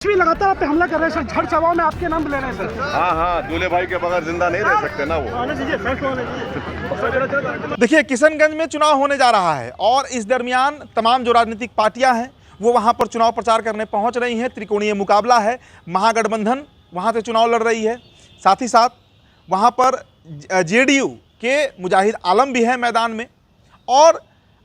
भी लगातार आप पे हमला कर रहे हैं सर, झड़ चवाओ में आपके नाम ले रहे हैं सर। हाँ, दूल्हे भाई के बगैर जिंदा नहीं रह सकते ना वो। देखिए, किशनगंज में चुनाव होने जा रहा है और इस दरमियान तमाम जो राजनीतिक पार्टियां हैं वो वहां पर चुनाव प्रचार करने पहुंच रही हैं। त्रिकोणीय मुकाबला है, महागठबंधन वहां से चुनाव लड़ रही है, साथ ही साथ वहां पर जेडीयू के मुजाहिद आलम भी हैं मैदान में और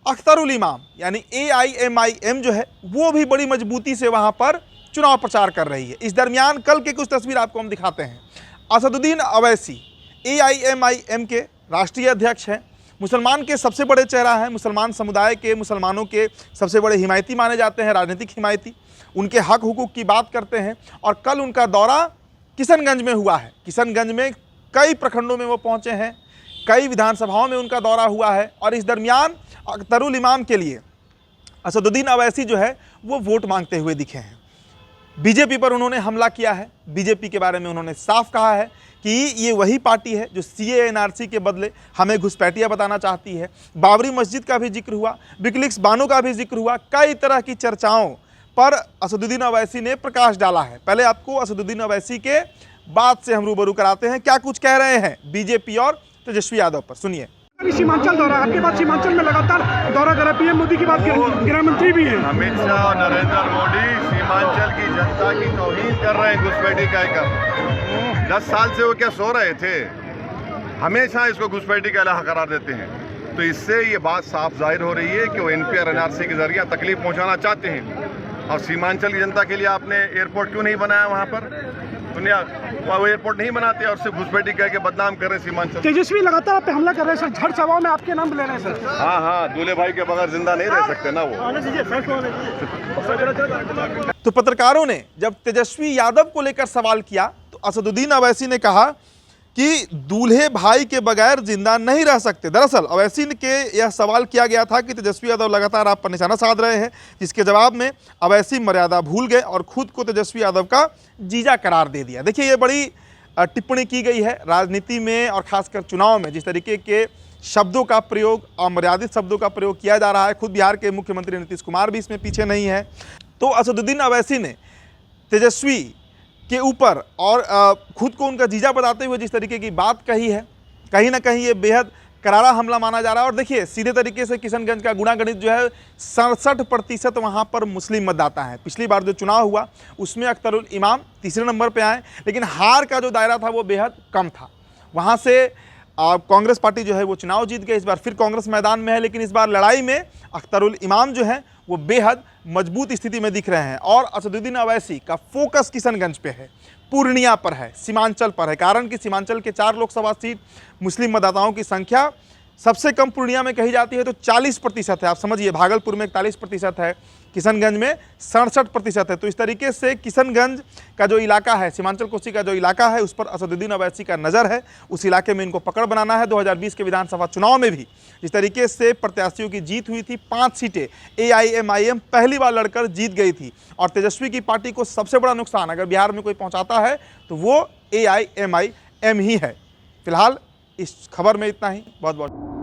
अख्तरुल इमाम यानी AIMIM जो है वो भी बड़ी मजबूती से वहां पर चुनाव प्रचार कर रही है। इस दरमियान कल के कुछ तस्वीर आपको हम दिखाते हैं। असदुद्दीन अवैसी AIMIM के राष्ट्रीय अध्यक्ष हैं, मुसलमान के सबसे बड़े चेहरा हैं, मुसलमान समुदाय के मुसलमानों के सबसे बड़े हिमायती माने जाते हैं, राजनीतिक हिमायती, उनके हक हुकूक की बात करते हैं। और कल उनका दौरा किशनगंज में हुआ है। किशनगंज में कई प्रखंडों में वो पहुँचे हैं, कई विधानसभाओं में उनका दौरा हुआ है और इस दरमियान अख्तरुल इमाम के लिए असदुद्दीन अवैसी जो है वो वोट मांगते हुए दिखे हैं। बीजेपी पर उन्होंने हमला किया है। बीजेपी के बारे में उन्होंने साफ कहा है कि ये वही पार्टी है जो CAA NRC के बदले हमें घुसपैठिया बताना चाहती है। बाबरी मस्जिद का भी जिक्र हुआ, विकिलीक्स बानो का भी जिक्र हुआ, कई तरह की चर्चाओं पर असदुद्दीन अवैसी ने प्रकाश डाला है। पहले आपको असदुद्दीन अवैसी के बात से हम रूबरू कराते हैं, क्या कुछ कह रहे हैं बीजेपी और तेजस्वी यादव पर, सुनिए। सीमांचल दौरा, आपके बाद सीमांचल में लगातार दौरा कर रहे, PM मोदी की बात करें, गृह मंत्री भी हैं। अमित शाह और नरेंद्र मोदी सीमांचल की जनता की तौहीन कर रहे हैं घुसपैठी कहकर। 10 साल से वो क्या सो रहे थे, हमेशा इसको घुसपैठी का इलाहा करार देते हैं। तो इससे ये बात साफ जाहिर हो रही है कि वो NPR NRC के जरिए तकलीफ पहुंचाना चाहते हैं। और सीमांचल की जनता के लिए आपने एयरपोर्ट क्यों नहीं बनाया वहाँ पर? दुनिया वो एयरपोर्ट नहीं बनाते और सिर्फ घुसपैठी कह के बदनाम कर रहे हैं सीमांचल। तेजस्वी लगातार आप पे हमला कर रहे हैं सर, झड़ चवाओ में आपके नाम ले रहे हैं सर। हाँ, दूल्हे भाई के बगैर जिंदा नहीं रह सकते ना वो। तो पत्रकारों ने जब तेजस्वी यादव को लेकर सवाल किया तो असदुद्दीन अवैसी ने कहा कि दूल्हे भाई के बगैर जिंदा नहीं रह सकते। दरअसल अवैसी के यह सवाल किया गया था कि तेजस्वी यादव लगातार आप पर निशाना साध रहे हैं, जिसके जवाब में अवैसी मर्यादा भूल गए और खुद को तेजस्वी यादव का जीजा करार दे दिया। देखिए, ये बड़ी टिप्पणी की गई है राजनीति में और खासकर चुनाव में। जिस तरीके के शब्दों का प्रयोग, अमर्यादित शब्दों का प्रयोग किया जा रहा है, खुद बिहार के मुख्यमंत्री नीतीश कुमार भी इसमें पीछे नहीं है। तो असदुद्दीन अवैसी ने तेजस्वी के ऊपर और खुद को उनका जीजा बताते हुए जिस तरीके की बात कही है, कहीं ना कहीं ये बेहद करारा हमला माना जा रहा है। और देखिए, सीधे तरीके से किशनगंज का गुणागणित जो है 67% वहाँ पर मुस्लिम मतदाता हैं। पिछली बार जो चुनाव हुआ उसमें अख्तरुल इमाम तीसरे नंबर पे आए, लेकिन हार का जो दायरा था वो बेहद कम था। वहाँ से कांग्रेस पार्टी जो है वो चुनाव जीत गई। इस बार फिर कांग्रेस मैदान में है, लेकिन इस बार लड़ाई में अख्तरुल इमाम जो है वो बेहद मजबूत स्थिति में दिख रहे हैं। और असदुद्दीन अवैसी का फोकस किशनगंज पे है, पूर्णिया पर है, सीमांचल पर है। कारण कि सीमांचल के 4 लोकसभा सीट मुस्लिम मतदाताओं की संख्या सबसे कम पूर्णिया में कही जाती है तो 40% है। आप समझिए, भागलपुर में 41% है, किशनगंज में 67% है। तो इस तरीके से किशनगंज का जो इलाका है, सीमांचल कोसी का जो इलाका है, उस पर असदुद्दीन अवैसी का नज़र है। उस इलाके में इनको पकड़ बनाना है। 2020 के विधानसभा चुनाव में भी जिस तरीके से प्रत्याशियों की जीत हुई थी, 5 सीटें AIMIM पहली बार लड़कर जीत गई थी। और तेजस्वी की पार्टी को सबसे बड़ा नुकसान अगर बिहार में कोई पहुँचाता है तो वो AIMIM ही है। फिलहाल इस खबर में इतना ही। बहुत बहुत